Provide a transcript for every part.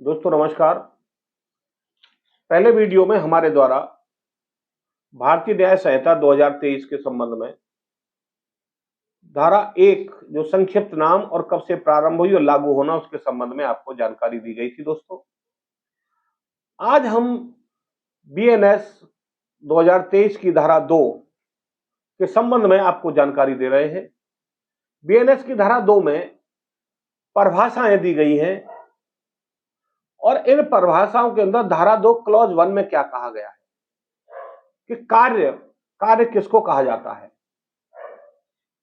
दोस्तों नमस्कार। पहले वीडियो में हमारे द्वारा भारतीय न्याय संहिता 2023 के संबंध में धारा 1 जो संक्षिप्त नाम और कब से प्रारंभ हुई और लागू होना उसके संबंध में आपको जानकारी दी गई थी। दोस्तों आज हम बीएनएस 2023 की धारा 2 के संबंध में आपको जानकारी दे रहे हैं। बीएनएस की धारा 2 में परिभाषाएं दी गई हैं और इन परिभाषाओं के अंदर धारा 2 क्लॉज 1 में क्या कहा गया है कि कार्य किसको कहा जाता है।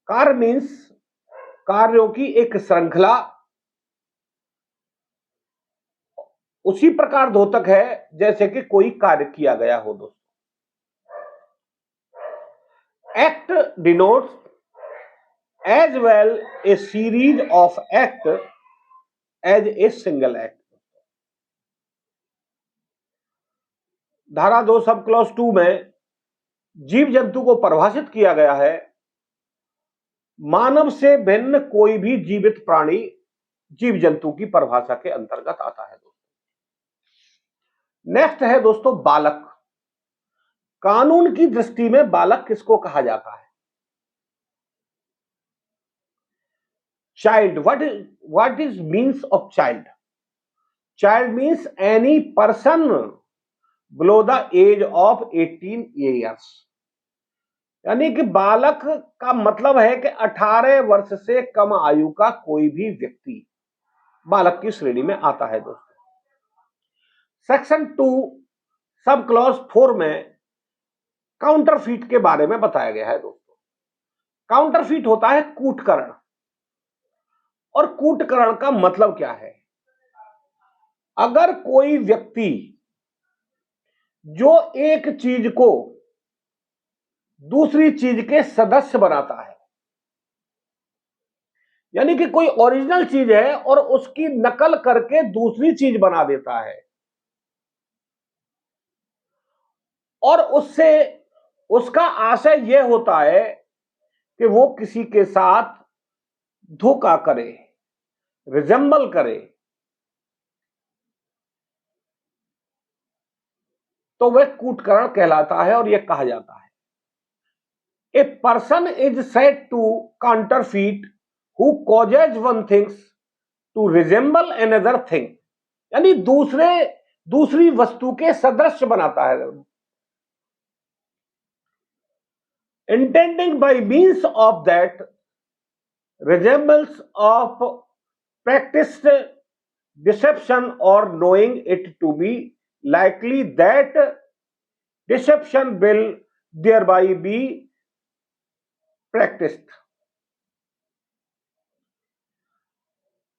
कार्य मीन्स कार्यों की एक श्रृंखला, उसी प्रकार द्योतक है जैसे कि कोई कार्य किया गया हो। दोस्तों act denotes as well a series of act as a single act. धारा 2 सब क्लॉज 2 में जीव जंतु को परिभाषित किया गया है। मानव से भिन्न कोई भी जीवित प्राणी जीव जंतु की परिभाषा के अंतर्गत आता है। नेक्स्ट है दोस्तों बालक। कानून की दृष्टि में बालक किसको कहा जाता है? Child. What is means of child? Child means any person below the age of 18 years. यानी कि बालक का मतलब है कि 18 वर्ष से कम आयु का कोई भी व्यक्ति बालक की श्रेणी में आता है। दोस्तों सेक्शन 2 सब क्लॉज 4 में काउंटरफीट के बारे में बताया गया है। दोस्तों काउंटरफीट होता है कूटकरण, और कूटकरण का मतलब क्या है? अगर कोई व्यक्ति जो एक चीज को दूसरी चीज के सदस्य बनाता है, यानी कि कोई ओरिजिनल चीज है और उसकी नकल करके दूसरी चीज बना देता है और उससे उसका आशय यह होता है कि वो किसी के साथ धोखा करे, रिजेंबल करे, तो वह कूटकरण कहलाता है और यह कहा जाता है a person is said to counterfeit who causes one things to resemble another thing. यानी दूसरी वस्तु के सदृश बनाता है। Intending by means of that resemblance of practiced deception or knowing it to be likely that deception will thereby be practiced।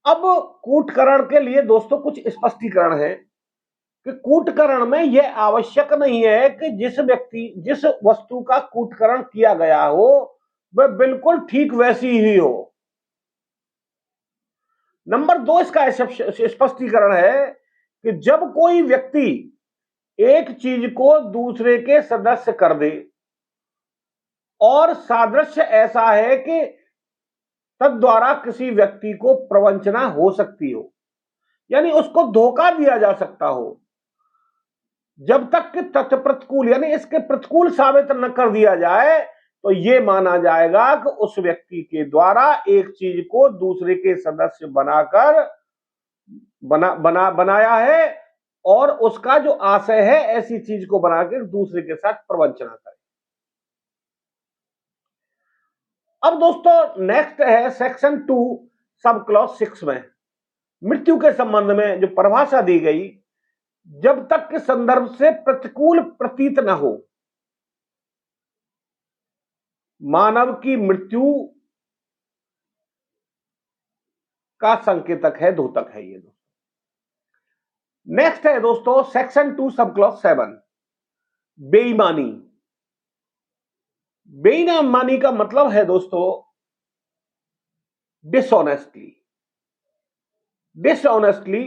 अब कूटकरण के लिए दोस्तों कुछ स्पष्टीकरण है कि कूटकरण में यह आवश्यक नहीं है कि जिस वस्तु का कूटकरण किया गया हो वह बिल्कुल ठीक वैसी ही हो। नंबर 2 इसका स्पष्टीकरण है कि जब कोई व्यक्ति एक चीज को दूसरे के सदस्य कर दे और सादृश्य ऐसा है कि तद्वारा किसी व्यक्ति को प्रवंचना हो सकती हो, यानी उसको धोखा दिया जा सकता हो, जब तक कि तथ्य प्रतिकूल यानी इसके प्रतिकूल साबित न कर दिया जाए तो यह माना जाएगा कि उस व्यक्ति के द्वारा एक चीज को दूसरे के सदस्य बनाकर बनाया है और उसका जो आशय है ऐसी चीज को बनाकर दूसरे के साथ प्रवंचना करे। अब दोस्तों नेक्स्ट है सेक्शन 2 सब क्लॉज 6 में मृत्यु के संबंध में जो परिभाषा दी गई, जब तक के संदर्भ से प्रतिकूल प्रतीत न हो, मानव की मृत्यु का संकेतक है, द्योतक है ये। नेक्स्ट है दोस्तों सेक्शन 2 सब क्लॉज 7 बेईमानी। बेईमानी का मतलब है दोस्तों डिसऑनेस्टली। डिसऑनेस्टली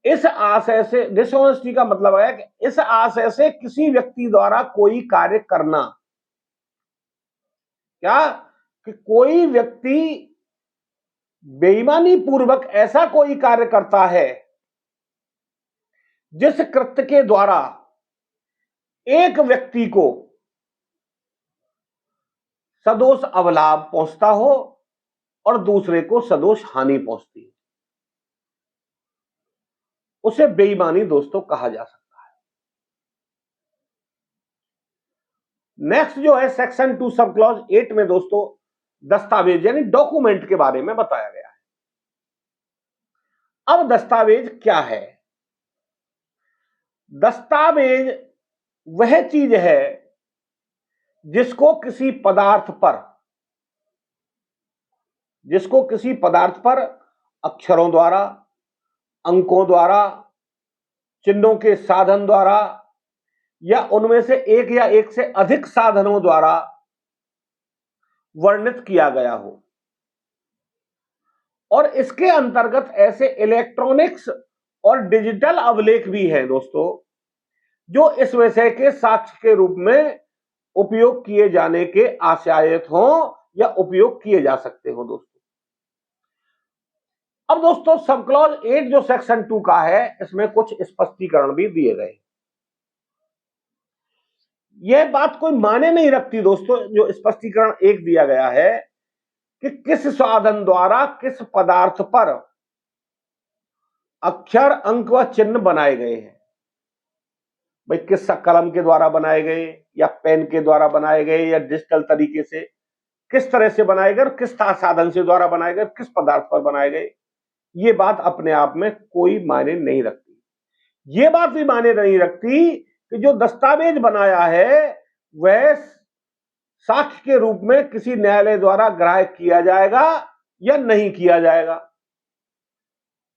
इस आशय से, डिसऑनेस्टी का मतलब है कि इस आशय से किसी व्यक्ति द्वारा कोई कार्य करना, क्या कि कोई व्यक्ति बेईमानी पूर्वक ऐसा कोई कार्य करता है जिस कृत्य के द्वारा एक व्यक्ति को सदोष अवलाभ पहुंचता हो और दूसरे को सदोष हानि पहुंचती है, उसे बेईमानी दोस्तों कहा जा सकता है। नेक्स्ट जो है सेक्शन 2 सब क्लॉज 8 में दोस्तों दस्तावेज यानी डॉक्यूमेंट के बारे में बताया गया है। अब दस्तावेज क्या है? दस्तावेज वह चीज है जिसको किसी पदार्थ पर अक्षरों द्वारा, अंकों द्वारा, चिन्हों के साधन द्वारा या उनमें से एक या एक से अधिक साधनों द्वारा वर्णित किया गया हो। और इसके अंतर्गत ऐसे इलेक्ट्रॉनिक्स और डिजिटल अभिलेख भी हैं दोस्तों, जो इस विषय के साक्ष्य के रूप में उपयोग किए जाने के आशयात हों या उपयोग किए जा सकते हो दोस्तों। अब दोस्तों सब क्लॉज 8 जो सेक्शन 2 का है, इसमें कुछ स्पष्टीकरण भी दिए गए। यह बात कोई माने नहीं रखती दोस्तों, जो स्पष्टीकरण 1 दिया गया है कि किस साधन द्वारा किस पदार्थ पर अक्षर, अंक व चिन्ह बनाए गए हैं। भाई किस कलम के द्वारा बनाए गए या पेन के द्वारा बनाए गए या डिजिटल तरीके से किस तरह से बनाए गए और किस साधन से द्वारा बनाए गए, किस पदार्थ पर बनाए गए, ये बात अपने आप में कोई मायने नहीं रखती। ये बात भी मायने नहीं रखती कि जो दस्तावेज बनाया है वह साक्ष्य के रूप में किसी न्यायालय द्वारा ग्राह्य किया जाएगा या नहीं किया जाएगा,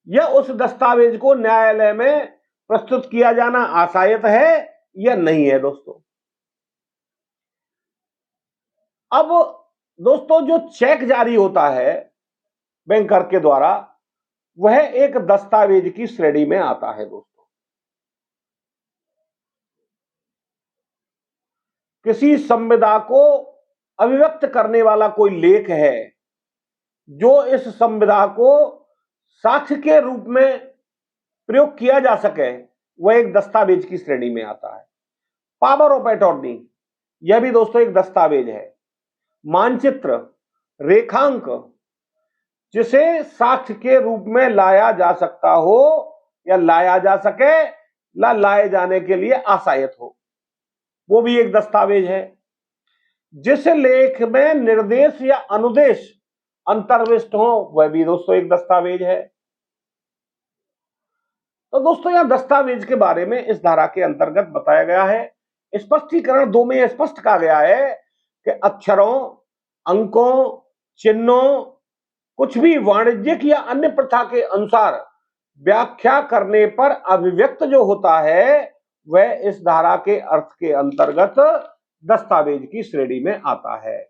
या उस दस्तावेज को न्यायालय में प्रस्तुत किया जाना आशायत है या नहीं है दोस्तों। अब दोस्तों जो चेक जारी होता है बैंकर के द्वारा, वह एक दस्तावेज की श्रेणी में आता है दोस्तों। किसी संविदा को अभिव्यक्त करने वाला कोई लेख है जो इस संविदा को साक्ष्य के रूप में प्रयोग किया जा सके, वह एक दस्तावेज की श्रेणी में आता है। पावर ऑफ अटॉर्नी, यह भी दोस्तों एक दस्तावेज है। मानचित्र, रेखांक, जिसे साक्ष्य के रूप में लाया जा सकता हो या लाया जा सके, लाए जाने के लिए आशायत हो, वो भी एक दस्तावेज है। जिस लेख में निर्देश या अनुदेश अंतर्विष्ट हो, वह भी दोस्तों एक दस्तावेज है। तो दोस्तों यहां दस्तावेज के बारे में इस धारा के अंतर्गत बताया गया है। स्पष्टीकरण 2 में स्पष्ट कहा गया है कि अक्षरों, अंकों, चिन्हों, कुछ भी वाणिज्यिक या अन्य प्रथा के अनुसार व्याख्या करने पर अभिव्यक्त जो होता है, वह इस धारा के अर्थ के अंतर्गत दस्तावेज की श्रेणी में आता है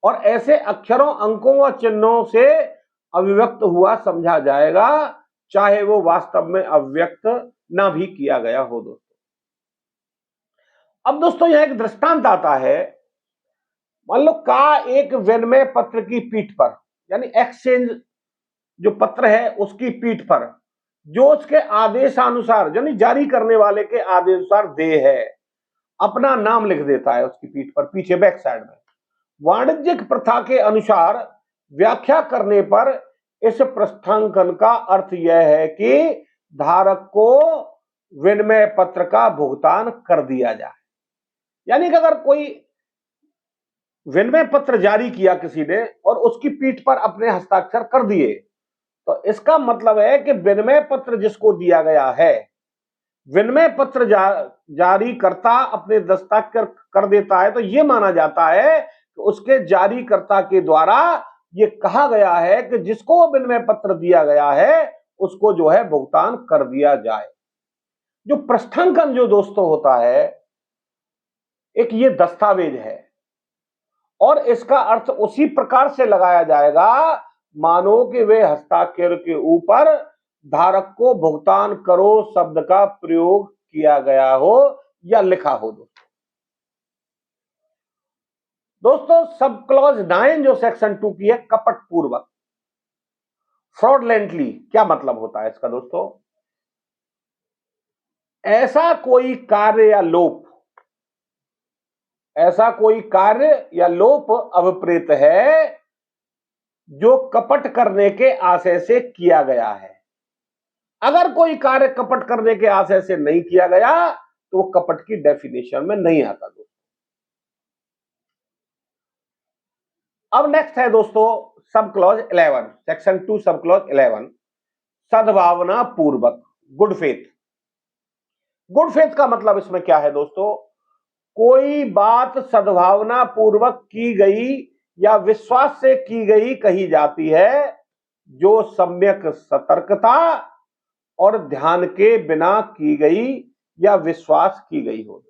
और ऐसे अक्षरों, अंकों व चिन्हों से अभिव्यक्त हुआ समझा जाएगा, चाहे वो वास्तव में अभिव्यक्त ना भी किया गया हो दोस्तों। अब दोस्तों यहां एक दृष्टांत आता है। मान लो का एक विनिमय पत्र की पीठ पर, यानी एक्सचेंज जो पत्र है उसकी पीठ पर, जो उसके आदेशानुसार यानी जारी करने वाले के आदेशानुसार दे है, अपना नाम लिख देता है उसकी पीठ पर, पीछे बैक साइड में। वाणिज्यिक प्रथा के अनुसार व्याख्या करने पर इस प्रस्थांकन का अर्थ यह है कि धारक को विनिमय पत्र का भुगतान कर दिया जाए। यानी कि अगर कोई विनिमय पत्र जारी किया किसी ने और उसकी पीठ पर अपने हस्ताक्षर कर दिए, तो इसका मतलब है कि विनिमय पत्र जिसको दिया गया है, विनिमय पत्र जारी करता अपने दस्ताक्षर कर देता है, तो यह माना जाता है कि उसके जारीकर्ता के द्वारा ये कहा गया है कि जिसको विनिमय पत्र दिया गया है उसको जो है भुगतान कर दिया जाए। जो प्रस्थांकन जो दोस्तों होता है, एक ये दस्तावेज है और इसका अर्थ उसी प्रकार से लगाया जाएगा मानो कि वे हस्ताक्षर के ऊपर धारक को भुगतान करो शब्द का प्रयोग किया गया हो या लिखा हो। दोस्तों सब क्लॉज 9 जो सेक्शन 2 की है, कपट पूर्वक, फ्रॉडलेंटली, क्या मतलब होता है इसका दोस्तों? ऐसा कोई कार्य या लोप, ऐसा कोई कार्य या लोप अभिप्रेत है जो कपट करने के आशय से किया गया है। अगर कोई कार्य कपट करने के आशय से नहीं किया गया तो वो कपट की डेफिनेशन में नहीं आता दोस्तों। अब नेक्स्ट है दोस्तों sub clause 11, section 2 sub clause 11, सद्भावना पूर्वक, गुड फेथ। गुड फेथ का मतलब इसमें क्या है दोस्तों? कोई बात सद्भावना पूर्वक की गई या विश्वास से की गई कही जाती है जो सम्यक सतर्कता और ध्यान के बिना की गई या विश्वास की गई हो।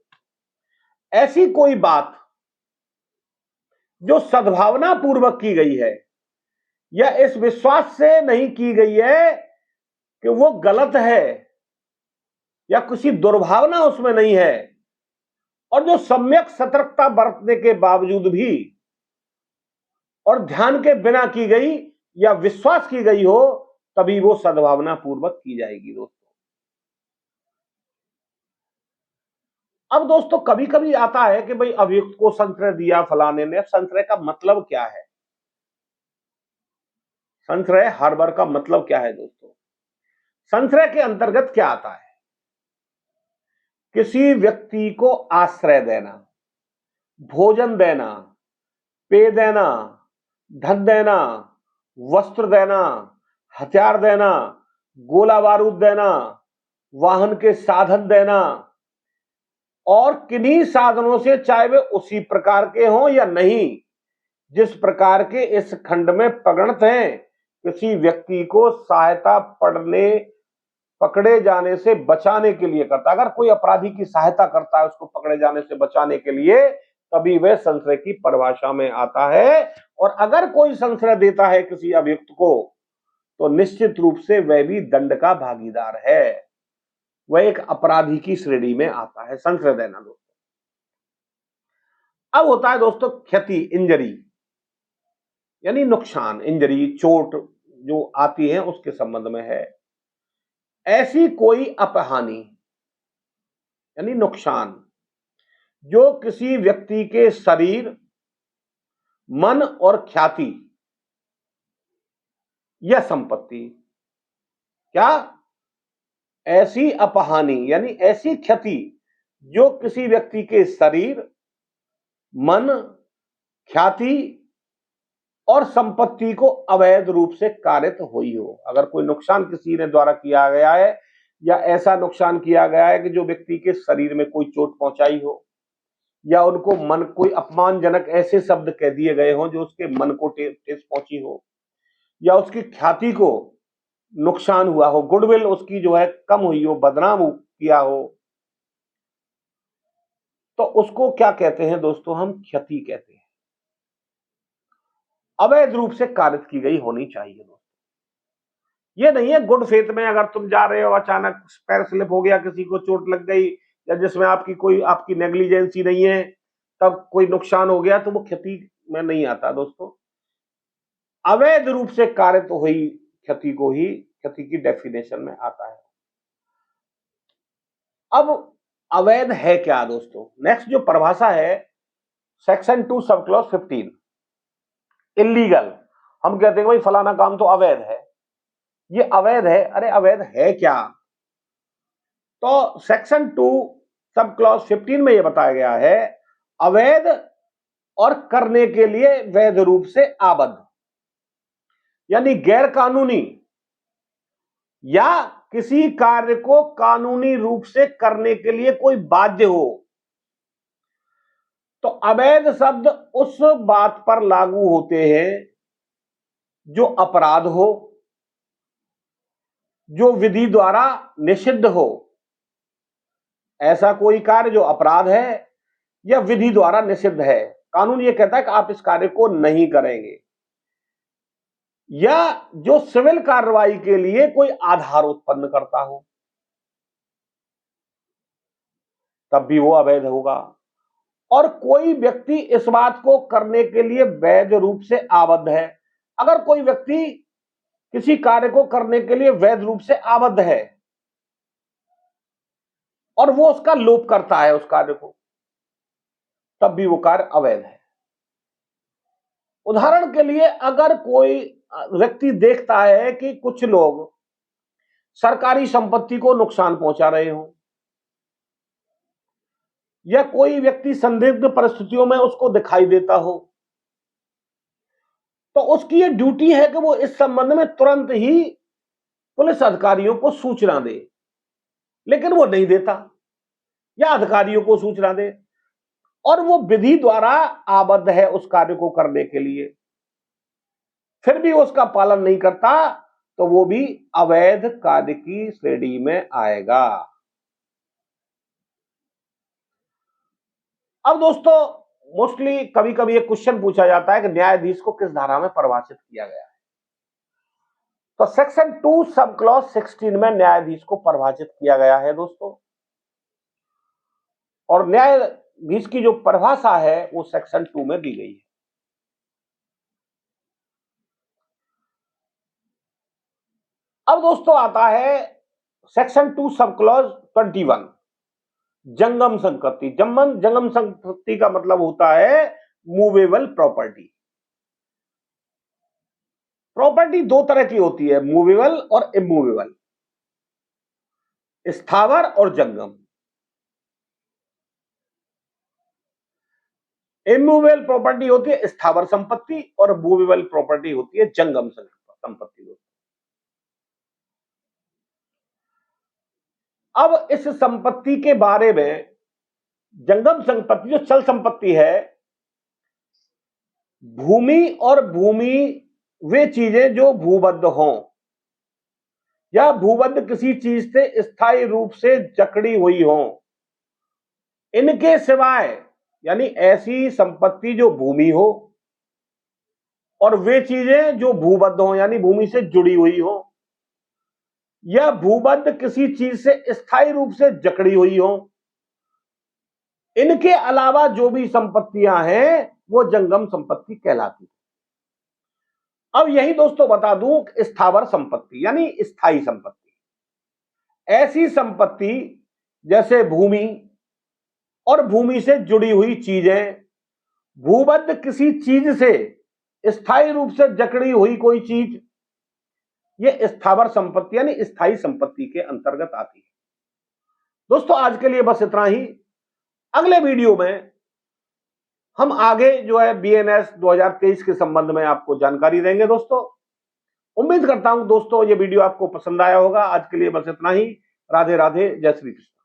ऐसी कोई बात जो सद्भावना पूर्वक की गई है या इस विश्वास से नहीं की गई है कि वो गलत है या किसी दुर्भावना उसमें नहीं है, और जो सम्यक सतर्कता बरतने के बावजूद भी और ध्यान के बिना की गई या विश्वास की गई हो, तभी वो सद्भावना पूर्वक की जाएगी दोस्तों। अब दोस्तों कभी कभी आता है कि भाई अभियुक्त को संशय दिया फलाने ने, संशय का मतलब क्या है? संशय हर बार का मतलब क्या है दोस्तों? संशय के अंतर्गत क्या आता है? किसी व्यक्ति को आश्रय देना, भोजन देना, पेय देना, धन देना, वस्त्र देना, हथियार देना, गोला बारूद देना, वाहन के साधन देना, और किन्हीं साधनों से चाहे वे उसी प्रकार के हों या नहीं जिस प्रकार के इस खंड में परिणत हैं, किसी व्यक्ति को सहायता पकड़े जाने से बचाने के लिए करता। अगर कोई अपराधी की सहायता करता है उसको पकड़े जाने से बचाने के लिए, तभी वह संशय की परिभाषा में आता है। और अगर कोई संशय देता है किसी अभियुक्त को तो निश्चित रूप से वह भी दंड का भागीदार है, वह एक अपराधी की श्रेणी में आता है संशय देना दोस्तों। अब होता है दोस्तों क्षति, इंजरी, यानी नुकसान, इंजरी, चोट जो आती है उसके संबंध में है। ऐसी कोई अपहानि यानी नुकसान जो किसी व्यक्ति के शरीर, मन और ख्याति या संपत्ति, क्या? ऐसी अपहानि यानी ऐसी क्षति जो किसी व्यक्ति के शरीर, मन, ख्याति और संपत्ति को अवैध रूप से कारित हुई हो। अगर कोई नुकसान किसी ने द्वारा किया गया है या ऐसा नुकसान किया गया है कि जो व्यक्ति के शरीर में कोई चोट पहुंचाई हो, या उनको मन कोई अपमानजनक ऐसे शब्द कह दिए गए हों जो उसके मन को ठेस पहुंची हो, या उसकी ख्याति को नुकसान हुआ हो, गुडविल उसकी जो है कम हुई हो, बदनाम किया हो, तो उसको क्या कहते हैं दोस्तों? हम क्षति कहते हैं। अवैध रूप से कारित की गई होनी चाहिए दोस्तों। ये नहीं है गुड फेथ में अगर तुम जा रहे हो अचानक पैर स्लिप हो गया, किसी को चोट लग गई या जिसमें आपकी नेग्लिजेंसी नहीं है, तब कोई नुकसान हो गया तो वो क्षति में नहीं आता दोस्तों। अवैध रूप से कारित हुई क्षति को ही क्षति की डेफिनेशन में आता है। अब अवैध है क्या दोस्तों? नेक्स्ट जो परिभाषा है सेक्शन 2 सब क्लॉज 15, इलीगल। हम कहते हैं भाई फलाना काम तो अवैध है, ये अवैध है। अरे अवैध है क्या? तो सेक्शन 2 सब क्लॉज 15 में यह बताया गया है, अवैध और करने के लिए वैध रूप से आबद्ध, यानी गैर कानूनी या किसी कार्य को कानूनी रूप से करने के लिए कोई बाध्य हो। तो अवैध शब्द उस बात पर लागू होते हैं जो अपराध हो, जो विधि द्वारा निषिद्ध हो। ऐसा कोई कार्य जो अपराध है या विधि द्वारा निषिद्ध है, कानून ये कहता है कि आप इस कार्य को नहीं करेंगे, या जो सिविल कार्रवाई के लिए कोई आधार उत्पन्न करता हो, तब भी वो अवैध होगा। और कोई व्यक्ति इस बात को करने के लिए वैध रूप से आबद्ध है। अगर कोई व्यक्ति किसी कार्य को करने के लिए वैध रूप से आबद्ध है और वो उसका लोप करता है उस कार्य को, तब भी वो कार्य अवैध है। उदाहरण के लिए अगर कोई व्यक्ति देखता है कि कुछ लोग सरकारी संपत्ति को नुकसान पहुंचा रहे हो, या कोई व्यक्ति संदिग्ध परिस्थितियों में उसको दिखाई देता हो, तो उसकी ये ड्यूटी है कि वो इस संबंध में तुरंत ही पुलिस अधिकारियों को सूचना दे, लेकिन वो नहीं देता, या अधिकारियों को सूचना दे, और वो विधि द्वारा आबद्ध है उस कार्य को करने के लिए, फिर भी उसका पालन नहीं करता, तो वो भी अवैध कार्य की श्रेणी में आएगा। अब दोस्तों, मोस्टली कभी कभी एक क्वेश्चन पूछा जाता है कि न्यायाधीश को किस धारा में परिभाषित किया गया है। तो सेक्शन 2 सब क्लॉज 16 में न्यायाधीश को परिभाषित किया गया है दोस्तों, और न्यायाधीश की जो परिभाषा है वो सेक्शन 2 में दी गई है। अब दोस्तों आता है सेक्शन 2 सब क्लॉज 21, जंगम संपत्ति। जंगम संपत्ति का मतलब होता है मूवेबल प्रॉपर्टी। प्रॉपर्टी दो तरह की होती है, मूवेबल और इमूवेबल, स्थावर और जंगम। इमूवेबल प्रॉपर्टी होती है स्थावर संपत्ति, और मूवेबल प्रॉपर्टी होती है जंगम संपत्ति। अब इस संपत्ति के बारे में, जंगम संपत्ति जो चल संपत्ति है, भूमि और भूमि वे चीजें जो भूबद्ध हों, या भूबद्ध किसी चीज से स्थायी रूप से जकड़ी हुई हों, इनके सिवाय, यानी ऐसी संपत्ति जो भूमि हो और वे चीजें जो भूबद्ध हो यानी भूमि से जुड़ी हुई हो, या भूबद्ध किसी चीज से स्थायी रूप से जकड़ी हुई हो, इनके अलावा जो भी संपत्तियां हैं वो जंगम संपत्ति कहलाती है। अब यही दोस्तों बता दूं, स्थावर संपत्ति यानी स्थायी संपत्ति, ऐसी संपत्ति जैसे भूमि और भूमि से जुड़ी हुई चीजें, भूबद्ध किसी चीज से स्थायी रूप से जकड़ी हुई कोई चीज, ये स्थावर संपत्ति यानी स्थायी संपत्ति के अंतर्गत आती है। दोस्तों आज के लिए बस इतना ही। अगले वीडियो में हम आगे जो है बीएनएस 2023 के संबंध में आपको जानकारी देंगे। दोस्तों उम्मीद करता हूं दोस्तों ये वीडियो आपको पसंद आया होगा। आज के लिए बस इतना ही। राधे राधे, जय श्री कृष्ण।